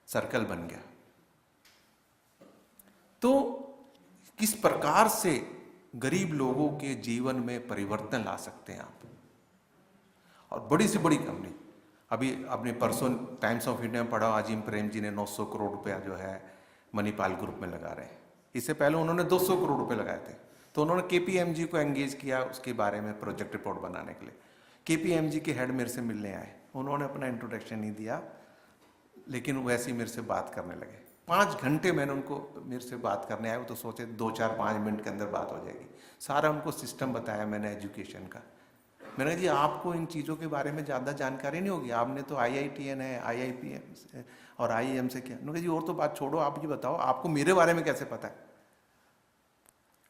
Circle बन गया। तो किस प्रकार से गरीब लोगों के जीवन में परिवर्तन ला सकते हैं आप। और बड़ी से बड़ी कंपनी, अभी आपने परसों टाइम्स ऑफ इंडिया में पढ़ा, अजीम प्रेम जी ने 900 करोड़ रुपया जो है मणिपाल ग्रुप में लगा रहे हैं। इससे पहले उन्होंने 200 करोड़ रुपए लगाए थे। तो उन्होंने केपीएमजी को एंगेज किया उसके बारे में प्रोजेक्ट रिपोर्ट बनाने के लिए। केपीएमजी के हेड मेरे से मिलने आए, उन्होंने अपना इंट्रोडक्शन नहीं दिया, लेकिन वैसे ही मेरे से बात करने लगे। 5 घंटे मैंने उनको, मेरे से बात करने आए, वो तो सोचे 2-4-5 मिनट के अंदर बात हो जाएगी। सारा उनको सिस्टम बताया मैंने एजुकेशन का। मैंने कहा जी आपको इन चीज़ों के बारे में ज़्यादा जानकारी नहीं होगी, आपने तो IITN है, IIPM और IIM से किया। उन्होंने कहा जी और तो बात छोड़ो, आप ये बताओ आपको मेरे बारे में कैसे पता है।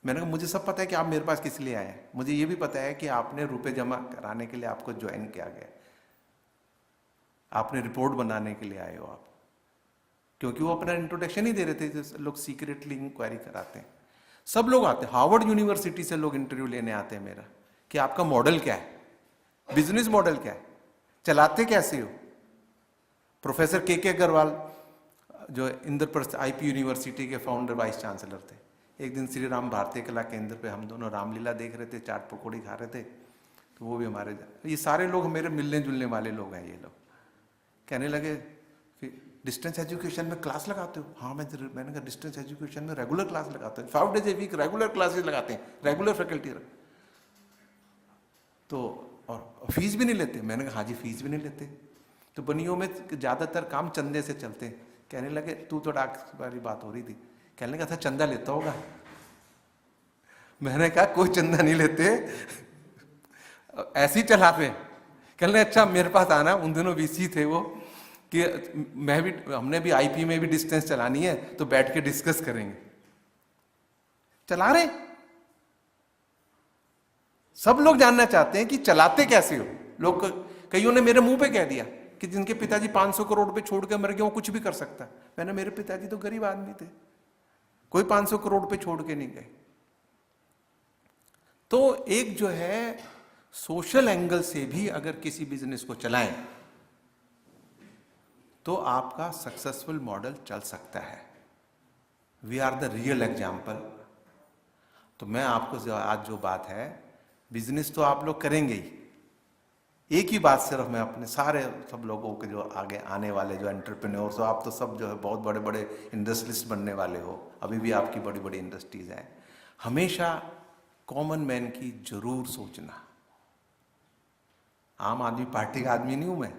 मैंने कहा मुझे सब पता है कि आप मेरे पास किस लिए आए हैं, मुझे ये भी पता है कि आपने रुपए जमा कराने के लिए आपको ज्वाइन किया गया, आपने रिपोर्ट बनाने के लिए आए हो आप। क्योंकि वो अपना इंट्रोडक्शन ही दे रहे थे, जैसे लोग सीक्रेटली इंक्वायरी कराते हैं। सब लोग आते हैं, हार्वर्ड यूनिवर्सिटी से लोग इंटरव्यू लेने आते हैं मेरा, कि आपका मॉडल क्या है, बिजनेस मॉडल क्या है, चलाते कैसे हो। प्रोफेसर के अग्रवाल जो इंद्रप्रस्थ IP यूनिवर्सिटी के फाउंडर वाइस चांसलर थे, एक दिन श्री राम भारतीय कला केंद्र पे हम दोनों रामलीला देख रहे थे, चाट पकौड़ी खा रहे थे, तो वो भी हमारे, ये सारे लोग मेरे मिलने जुलने वाले लोग हैं। ये लोग कहने लगे डिस्टेंस एजुकेशन में क्लास लगाते हो। हाँ मैंने कहा डिस्टेंस एजुकेशन में रेगुलर क्लास लगाते हैं, 5 days a week regular classes लगाते हैं, रेगुलर फैकल्टी। तो और फीस भी नहीं लेते। मैंने कहा हाँ जी फीस भी नहीं लेते। तो बनियों में ज़्यादातर काम चंदे से चलते हैं। कहने लगे तू तो डाक वाली बात हो रही थी, कहने लगा था चंदा लेता होगा। मैंने कहा कोई चंदा नहीं लेते, ऐसे ही चलाते। कहने लगे अच्छा मेरे पास आना। उन दिनों VC थे वो, कि मैं भी, हमने भी IP में भी डिस्टेंस चलानी है, तो बैठ के डिस्कस करेंगे। चला रहे सब लोग जानना चाहते हैं कि चलाते कैसे हो। लोग, कईयों ने मेरे मुंह पे कह दिया कि जिनके पिताजी 500 करोड़ रुपए छोड़ के मर गए वो कुछ भी कर सकता है। मैंने, मेरे पिताजी तो गरीब आदमी थे, कोई 500 करोड़ रुपए छोड़ के नहीं गए। तो एक जो है सोशल एंगल से भी अगर किसी बिजनेस को चलाएं तो आपका सक्सेसफुल मॉडल चल सकता है। We are the real example. तो मैं आपको आज जो बात है, बिजनेस तो आप लोग करेंगे ही। एक ही बात सिर्फ मैं अपने सारे सब लोगों के जो आगे आने वाले जो एंटरप्रेन्योर्स हो, आप तो सब जो है बहुत बड़े बड़े इंडस्ट्रियलिस्ट बनने वाले हो, अभी भी आपकी बड़ी बड़ी इंडस्ट्रीज हैं। हमेशा कॉमन मैन की जरूर सोचना। आम आदमी पार्टी का आदमी नहीं हूं मैं,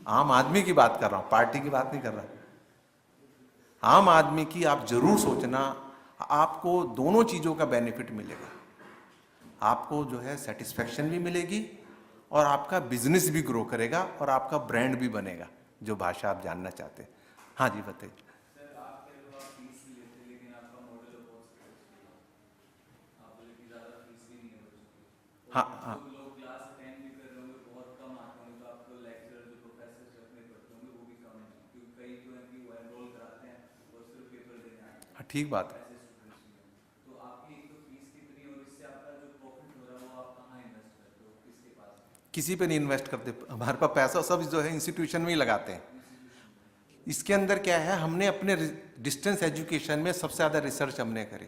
आम आदमी की बात कर रहा हूं, पार्टी की बात नहीं कर रहा। आम आदमी की आप जरूर सोचना। आपको दोनों चीजों का बेनिफिट मिलेगा। आपको जो है सेटिस्फेक्शन भी मिलेगी और आपका बिजनेस भी ग्रो करेगा और आपका ब्रांड भी बनेगा, जो भाषा आप जानना चाहते हैं। हाँ जी बताइए। हाँ हाँ ठीक बात है। किसी पे नहीं इन्वेस्ट करते, हमारे पास पैसा सब जो है इंस्टीट्यूशन में ही लगाते हैं। इसके अंदर क्या है, हमने अपने डिस्टेंस एजुकेशन में सबसे ज़्यादा रिसर्च हमने करी।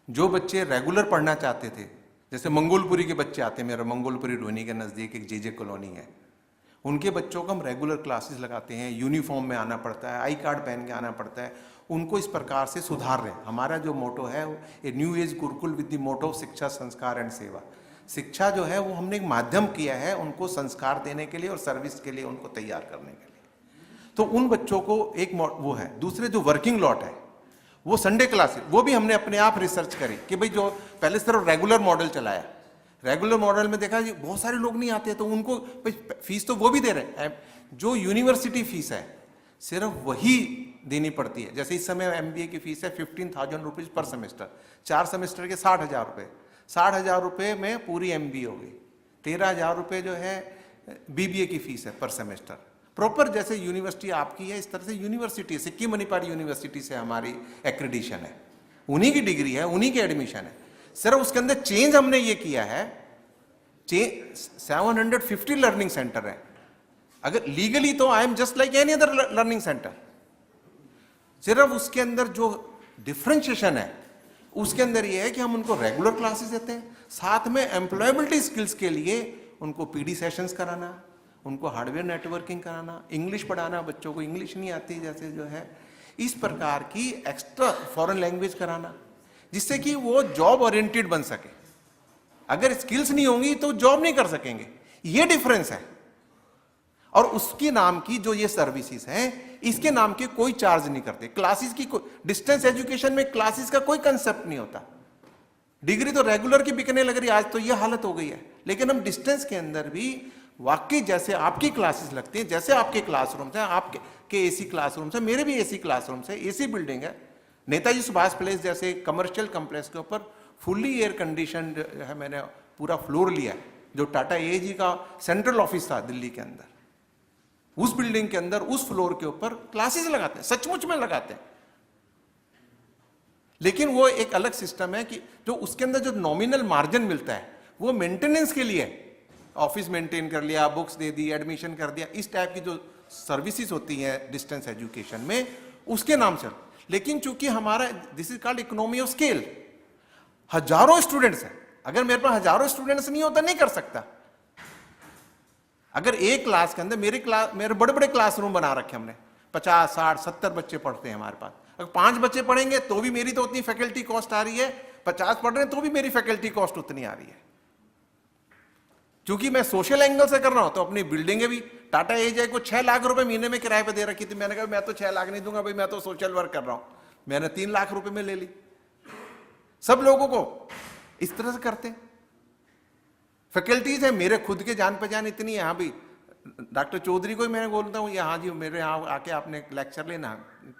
जो बच्चे रेगुलर पढ़ना चाहते थे, जैसे मंगोलपुरी के बच्चे आते हैं, मेरा मंगोलपुरी रोहिणी के नज़दीक एक JJ कॉलोनी है, उनके बच्चों को हम रेगुलर क्लासेस लगाते हैं। यूनिफॉर्म में आना पड़ता है, I कार्ड पहन के आना पड़ता है। उनको इस प्रकार से सुधार रहे हैं। हमारा जो मोटो है, a new age gurukul with the motto शिक्षा संस्कार एंड सेवा। शिक्षा जो है वो हमने एक माध्यम किया है उनको संस्कार देने के लिए और सर्विस के लिए उनको तैयार करने के लिए। तो उन बच्चों को एक वो है। दूसरे जो वर्किंग लॉट है वो संडे क्लासेस, वो भी हमने अपने आप रिसर्च करी कि भाई जो पहले सिर्फ रेगुलर मॉडल चलाया, रेगुलर मॉडल में देखा जी बहुत सारे लोग नहीं आते, तो उनको फीस तो वो भी दे रहे हैं। जो यूनिवर्सिटी फीस है सिर्फ वही देनी पड़ती है। जैसे इस समय MBA की फीस है 15,000 रुपीज पर सेमेस्टर, 4 सेमेस्टर के 60,000 रुपये। 60,000 रुपये में पूरी MBA हो गई। 13,000 रुपये जो है BBA की फीस है पर सेमेस्टर। प्रॉपर जैसे यूनिवर्सिटी आपकी है इस तरह से यूनिवर्सिटी, सिक्किम मणिपाल यूनिवर्सिटी से हमारी एक्रेडिशन है, उन्हीं की डिग्री है, उन्हीं की एडमिशन है। सिर्फ उसके अंदर चेंज हमने ये किया है, 750 लर्निंग सेंटर है। अगर लीगली तो I am just like any other learning centre, सिर्फ उसके अंदर जो डिफरेंशिएशन है उसके अंदर ये है कि हम उनको रेगुलर क्लासेस देते हैं, साथ में एम्प्लॉयबिलिटी स्किल्स के लिए उनको पीडी सेशंस कराना, उनको हार्डवेयर नेटवर्किंग कराना, इंग्लिश पढ़ाना, बच्चों को इंग्लिश नहीं आती जैसे जो है, इस प्रकार की एक्स्ट्रा फॉरेन लैंग्वेज कराना, जिससे कि वो जॉब ओरिएंटेड बन सके। अगर स्किल्स नहीं होंगी तो जॉब नहीं कर सकेंगे, ये डिफरेंस है। और उसके नाम की जो ये सर्विसेज हैं, इसके नाम के कोई चार्ज नहीं करते। क्लासेस की डिस्टेंस एजुकेशन में क्लासेस का कोई कंसेप्ट नहीं होता। डिग्री तो रेगुलर की बिकने लग रही, आज तो ये हालत हो गई है। लेकिन हम डिस्टेंस के अंदर भी वाकई जैसे आपकी क्लासेस लगती हैं, जैसे आपके क्लासरूम्स हैं, आपके एसी क्लासरूम्स हैं, मेरे भी एसी क्लासरूम्स है, एसी बिल्डिंग है। नेताजी सुभाष प्लेस जैसे कमर्शियल कॉम्प्लेक्स के ऊपर फुल्ली एयर कंडीशन है, मैंने पूरा फ्लोर लिया है, जो टाटा एजी का सेंट्रल ऑफिस था दिल्ली के अंदर। उस बिल्डिंग के अंदर उस फ्लोर के ऊपर क्लासेस लगाते हैं, सचमुच में लगाते हैं। लेकिन वो एक अलग सिस्टम है कि जो उसके अंदर जो नॉमिनल मार्जिन मिलता है वो मेंटेनेंस के लिए, ऑफिस मेंटेन कर लिया, बुक्स दे दी, एडमिशन कर दिया, इस टाइप की जो सर्विसेज होती हैं डिस्टेंस एजुकेशन में, उसके नाम से। लेकिन चूंकि हमारा this is called economy of scale, हजारों स्टूडेंट्स हैं, अगर मेरे पास हजारों स्टूडेंट्स नहीं होता नहीं कर सकता। अगर एक क्लास के अंदर मेरे बड़े बड़े क्लासरूम बना रखे हमने, 50, 60, 70 बच्चे पढ़ते हैं हमारे पास। अगर 5 बच्चे पढ़ेंगे तो भी मेरी तो उतनी फैकल्टी कॉस्ट आ रही है, 50 पढ़ रहे हैं तो भी मेरी फैकल्टी कॉस्ट उतनी आ रही है। क्योंकि मैं सोशल एंगल से कर रहा हूं, तो अपनी बिल्डिंगें भी, टाटा एजाई को 6 लाख रुपए महीने में किराए पे दे रखी थी। मैंने कहा मैं तो 6 लाख नहीं दूंगा भाई, मैं तो सोशल वर्क कर रहा हूं, मैंने 3 लाख रुपए में ले ली। सब लोगों को इस तरह से करते हैं। फैकल्टीज है, मेरे खुद के जान पहचान इतनी है। यहाँ भी डॉक्टर चौधरी को ही मैं बोलता हूँ, यहाँ जी मेरे यहाँ आके आपने लेक्चर लेना,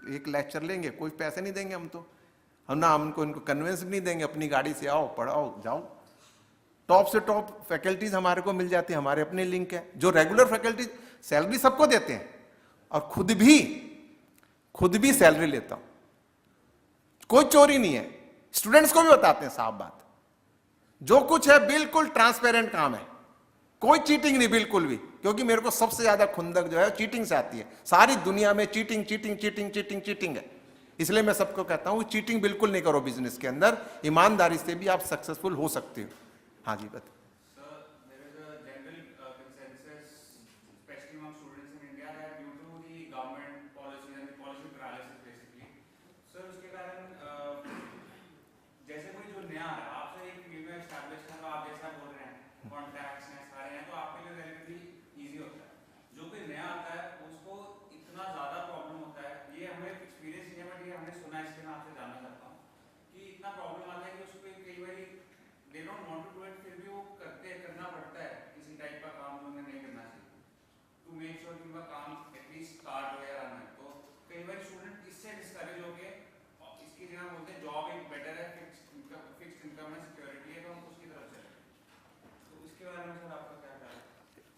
एक लेक्चर लेंगे, कोई पैसे नहीं देंगे हम ना हमको इनको कन्वेंस भी नहीं देंगे, अपनी गाड़ी से आओ, पढ़ाओ, जाओ। टॉप से टॉप फैकल्टीज हमारे को मिल जाती है, हमारे अपने लिंक है। जो रेगुलर फैकल्टीज सैलरी सबको देते हैं, और खुद भी सैलरी लेता हूं, कोई चोरी नहीं है। स्टूडेंट्स को भी बताते हैं साफ बात, जो कुछ है बिल्कुल ट्रांसपेरेंट काम है, कोई चीटिंग नहीं बिल्कुल भी। क्योंकि मेरे को सबसे ज्यादा खुंदक जो है चीटिंग से आती है। सारी दुनिया में cheating cheating cheating cheating cheating है। इसलिए मैं सबको कहता हूं चीटिंग बिल्कुल नहीं करो बिजनेस के अंदर, ईमानदारी से भी आप सक्सेसफुल हो सकते हो। हाँ जी बता।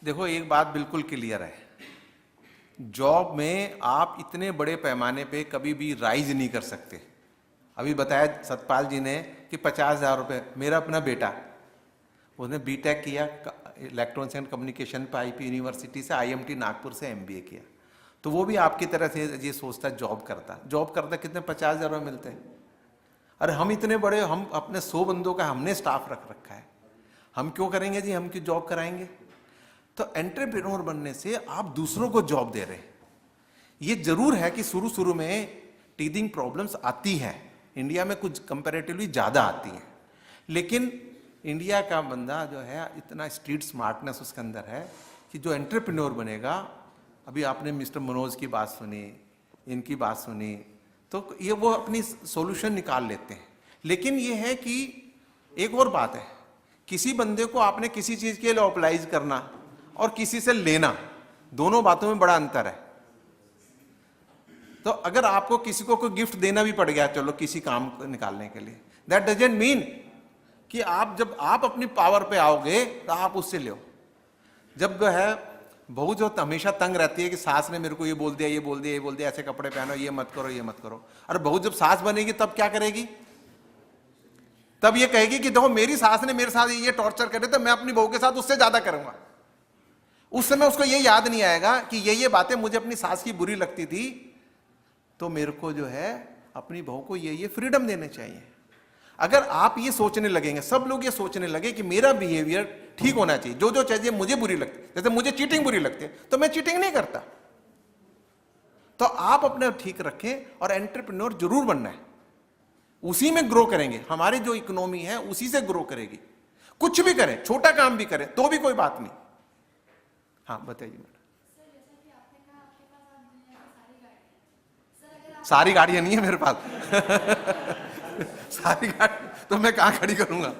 देखो एक बात बिल्कुल क्लियर है, जॉब में आप इतने बड़े पैमाने पे कभी भी राइज नहीं कर सकते। अभी बताया सतपाल जी ने कि 50,000 रुपये। मेरा अपना बेटा, उसने बीटेक किया इलेक्ट्रॉनिक्स एंड कम्युनिकेशन पे आईपी यूनिवर्सिटी से, आईएमटी नागपुर से एमबीए किया, तो वो भी आपकी तरह से ये सोचता जॉब करता कितने 50,000 रुपये मिलते हैं। अरे हम इतने बड़े, हम अपने 100 बंदों का हमने स्टाफ रख रखा है, हम क्यों करेंगे जी, हम क्यों जॉब कराएंगे। तो एंटरप्रेन्योर बनने से आप दूसरों को जॉब दे रहे हैं। ये जरूर है कि शुरू में टीदिंग प्रॉब्लम्स आती हैं, इंडिया में कुछ कंपैरेटिवली ज़्यादा आती हैं, लेकिन इंडिया का बंदा जो है इतना स्ट्रीट स्मार्टनेस उसके अंदर है कि जो एंटरप्रेन्योर बनेगा, अभी आपने मिस्टर मनोज की बात सुनी, इनकी बात सुनी, तो ये वो अपनी सॉल्यूशन निकाल लेते हैं। लेकिन ये है कि एक और बात है, किसी बंदे को आपने किसी चीज़ के लिए ऑप्लाइज करना और किसी से लेना, दोनों बातों में बड़ा अंतर है। तो अगर आपको किसी को कोई गिफ्ट देना भी पड़ गया, चलो किसी काम को निकालने के लिए, दैट डजंट मीन कि आप जब आप अपनी पावर पे आओगे तो आप उससे लो। जब जो है बहू जो हमेशा तंग रहती है कि सास ने मेरे को ये बोल दिया, ये बोल दिया, ये बोल दिया, ऐसे कपड़े पहनो, ये मत करो, ये मत करो। अरे बहू जब सास बनेगी तब क्या करेगी, तब ये कहेगी कि देखो मेरी सास ने मेरे साथ ये टॉर्चर करे तो मैं अपनी बहू के साथ उससे ज्यादा करूंगा। उस समय उसको ये याद नहीं आएगा कि ये बातें मुझे अपनी सास की बुरी लगती थी, तो मेरे को जो है अपनी बहू को ये फ्रीडम देने चाहिए। अगर आप ये सोचने लगेंगे, सब लोग ये सोचने लगे कि मेरा बिहेवियर ठीक होना चाहिए, जो जो चीजें मुझे बुरी लगती, जैसे मुझे चीटिंग बुरी लगती है तो मैं चीटिंग नहीं करता। तो आप अपने ठीक रखें और एंटरप्रेन्योर जरूर बनना है, उसी में ग्रो करेंगे। हमारी जो इकोनॉमी है उसी से ग्रो करेगी। कुछ भी करें, छोटा काम भी करें तो भी कोई बात नहीं। हाँ बताइए मैडम। सारी गाड़ियां नहीं है मेरे पास सारी गाड़ी तो मैं कहां खड़ी करूंगा,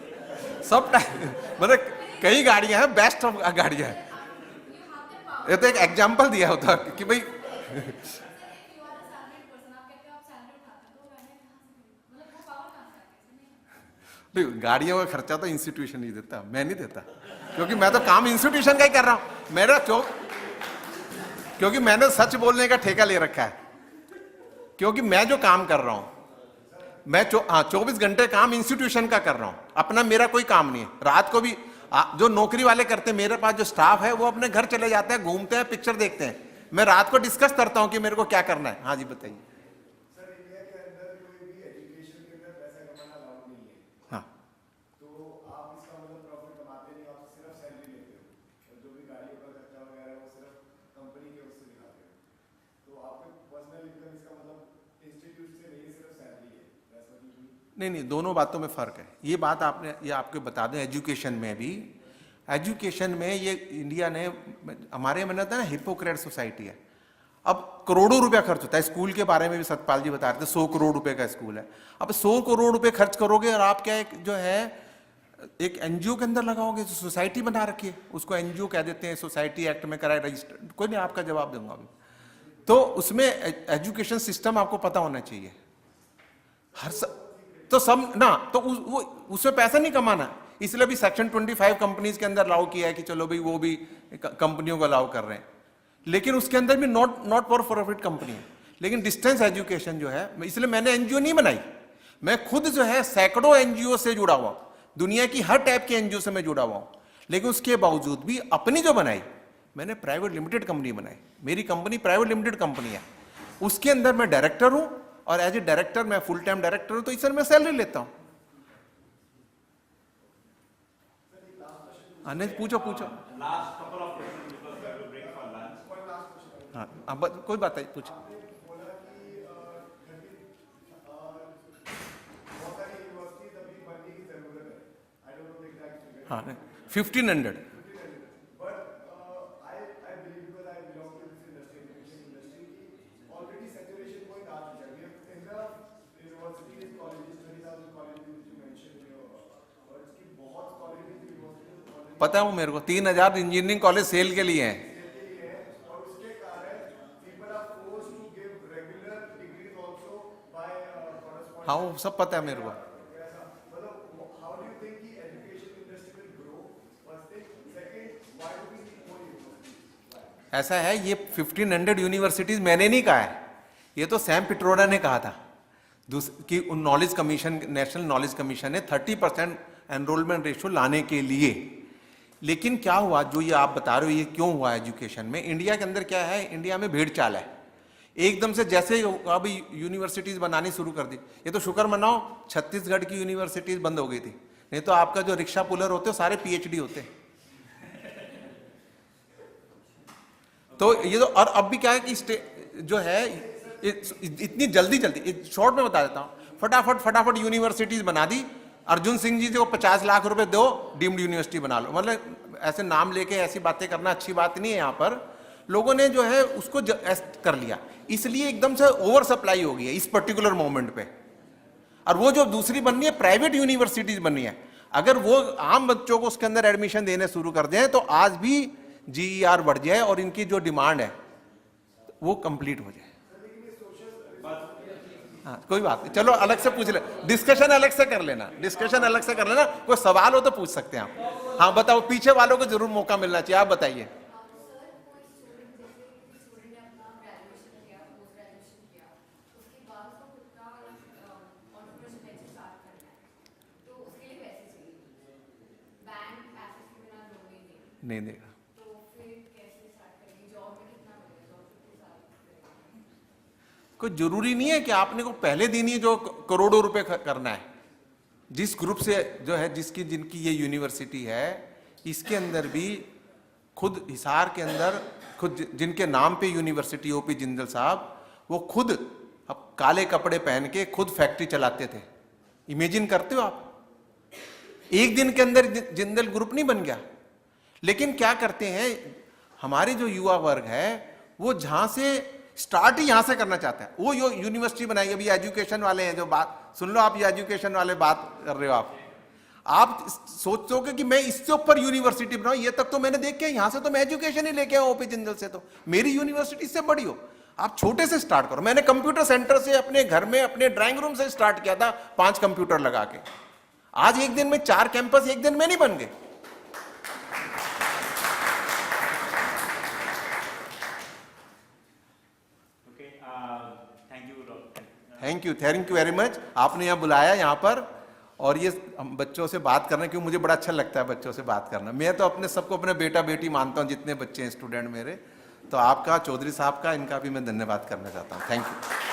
सब टाइम मतलब कई गाड़ियां हैं, बेस्ट ऑफ गाड़ियां हैं। ये तो एक एग्जांपल दिया होता कि भाई गाड़ियों का खर्चा तो इंस्टीट्यूशन नहीं देता, मैं नहीं देता, क्योंकि मैं तो काम इंस्टीट्यूशन का ही कर रहा हूं। मेरा क्योंकि मैंने सच बोलने का ठेका ले रखा है, क्योंकि मैं जो काम कर रहा हूं, मैं 24 घंटे काम इंस्टीट्यूशन का कर रहा हूं, अपना मेरा कोई काम नहीं है। रात को भी जो नौकरी वाले करते हैं, मेरे पास जो स्टाफ है वो अपने घर चले जाते हैं, घूमते हैं, पिक्चर देखते हैं। मैं रात को डिस्कस करता हूं कि मेरे को क्या करना है। हाँ जी बताइए। हाँ नहीं नहीं, दोनों बातों में फर्क है। ये बात आपने, ये आपको बता दें, एजुकेशन में भी, एजुकेशन में ये इंडिया ने, हमारे में ना हिपोक्रेट सोसाइटी है। अब करोड़ों रुपया खर्च होता है स्कूल के बारे में भी सतपाल जी बता रहे थे, 100 करोड़ रुपए का स्कूल है। अब 100 करोड़ रुपए खर्च करोगे और आप क्या एक जो है एक एनजीओ के अंदर लगाओगे, जो सोसाइटी बना रखी है उसको एनजीओ कह देते हैं, सोसाइटी एक्ट में कराए रजिस्टर, कोई नहीं आपका जवाब दूंगा अभी। तो उसमें एजुकेशन सिस्टम आपको पता होना चाहिए तो सब ना, तो उसमें पैसा नहीं कमाना, इसलिए भी सेक्शन 25 कंपनीज के अंदर अलाउ किया है कि चलो भाई वो भी कंपनियों को अलाउ कर रहे हैं, लेकिन उसके अंदर भी नॉट फॉर प्रॉफिट कंपनी है। लेकिन डिस्टेंस एजुकेशन जो है, इसलिए मैंने एनजीओ नहीं बनाई, मैं खुद जो है सैकड़ों एनजीओ से जुड़ा हुआ, दुनिया की हर टाइप के एनजीओ से मैं जुड़ा हुआ हूं। लेकिन उसके बावजूद भी अपनी जो बनाई, मैंने प्राइवेट लिमिटेड कंपनी बनाई, मेरी कंपनी प्राइवेट लिमिटेड कंपनी है, उसके अंदर मैं डायरेक्टर हूं, और एज ए डायरेक्टर मैं फुल टाइम डायरेक्टर हूं, तो इसमें मैं सैलरी लेता हूं। अनिल पूछो पूछो। हाँ अब कोई बात है, पूछो। हाँ 1500। पता है वो मेरे को 3000 इंजीनियरिंग कॉलेज सेल के लिए हैं। हाँ वो सब पता है मेरे को। ऐसा है, ये 1500 यूनिवर्सिटीज मैंने नहीं कहा है, ये तो सैम पिट्रोडा ने कहा था कि knowledge commission, national knowledge commission ने 30% एनरोलमेंट रेशियो लाने के लिए। लेकिन क्या हुआ, जो ये आप बता रहे हो ये क्यों हुआ एजुकेशन में, इंडिया के अंदर क्या है, इंडिया में भेड़ चाल है। एकदम से जैसे अभी यूनिवर्सिटीज बनानी शुरू कर दी, ये तो शुक्र मनाओ छत्तीसगढ़ की यूनिवर्सिटीज बंद हो गई थी, नहीं तो आपका जो रिक्शा पुलर होते सारे पीएचडी होते। तो ये तो, और अब भी क्या है कि जो है इतनी जल्दी शॉर्ट में बता देता हूं, फटाफट यूनिवर्सिटीज बना दी। अर्जुन सिंह जी को 50 लाख रुपए दो, डीम्ड यूनिवर्सिटी बना लो। मतलब ऐसे नाम लेके ऐसी बातें करना अच्छी बात नहीं है। यहां पर लोगों ने जो है उसको कर लिया, इसलिए एकदम से ओवर सप्लाई हो गई है इस पर्टिकुलर मोमेंट पे। और वो जो दूसरी बननी है प्राइवेट यूनिवर्सिटीज बननी है, अगर वो आम बच्चों को उसके अंदर एडमिशन देने शुरू कर दें तो आज भी जीईआर बढ़ जाए और इनकी जो डिमांड है वो कंप्लीट हो जाए। हाँ कोई बात नहीं, चलो अलग से पूछ ले, डिस्कशन अलग से कर लेना, डिस्कशन अलग से कर लेना, कोई सवाल हो तो पूछ सकते हैं आप। हाँ बताओ, पीछे वालों को जरूर मौका मिलना चाहिए, आप बताइए। नहीं देगा, कोई जरूरी नहीं है कि आपने को पहले दिन ही जो करोड़ों रुपए करना है। जिस ग्रुप से जो है, जिनकी ये यूनिवर्सिटी है, इसके अंदर भी खुद हिसार के अंदर खुद जिनके नाम पे यूनिवर्सिटी, ओपी जिंदल साहब, वो खुद अब काले कपड़े पहन के खुद फैक्ट्री चलाते थे। इमेजिन करते हो आप? एक दिन के अंदर जिंदल ग्रुप नहीं बन गया। लेकिन क्या करते हैं हमारे जो युवा वर्ग है, वो जहां से स्टार्ट ही यहां से करना चाहता है। वो यूनिवर्सिटी बनाई। अभी एजुकेशन वाले हैं जो बात सुन लो आप, ये एजुकेशन वाले बात कर रहे हो आप सोचोगे कि मैं इससे ऊपर यूनिवर्सिटी बनाऊं, ये तक तो मैंने देख के यहां से तो मैं एजुकेशन ही लेके आऊं ओपी जिंदल से, तो मेरी यूनिवर्सिटी इससे बड़ी हो। आप छोटे से स्टार्ट करो। मैंने कंप्यूटर सेंटर से अपने घर में अपने ड्राइंग रूम से स्टार्ट किया था, 5 कंप्यूटर लगा के। आज एक दिन में 4 कैंपस एक दिन में नहीं बन गए। Thank you very much. आपने यहाँ बुलाया यहाँ पर, और ये बच्चों से बात करना, क्योंकि मुझे बड़ा अच्छा लगता है बच्चों से बात करना। मैं तो अपने सबको अपने बेटा बेटी मानता हूँ, जितने बच्चे हैं स्टूडेंट मेरे। तो आपका, चौधरी साहब का, इनका भी मैं धन्यवाद करना चाहता हूँ। Thank you.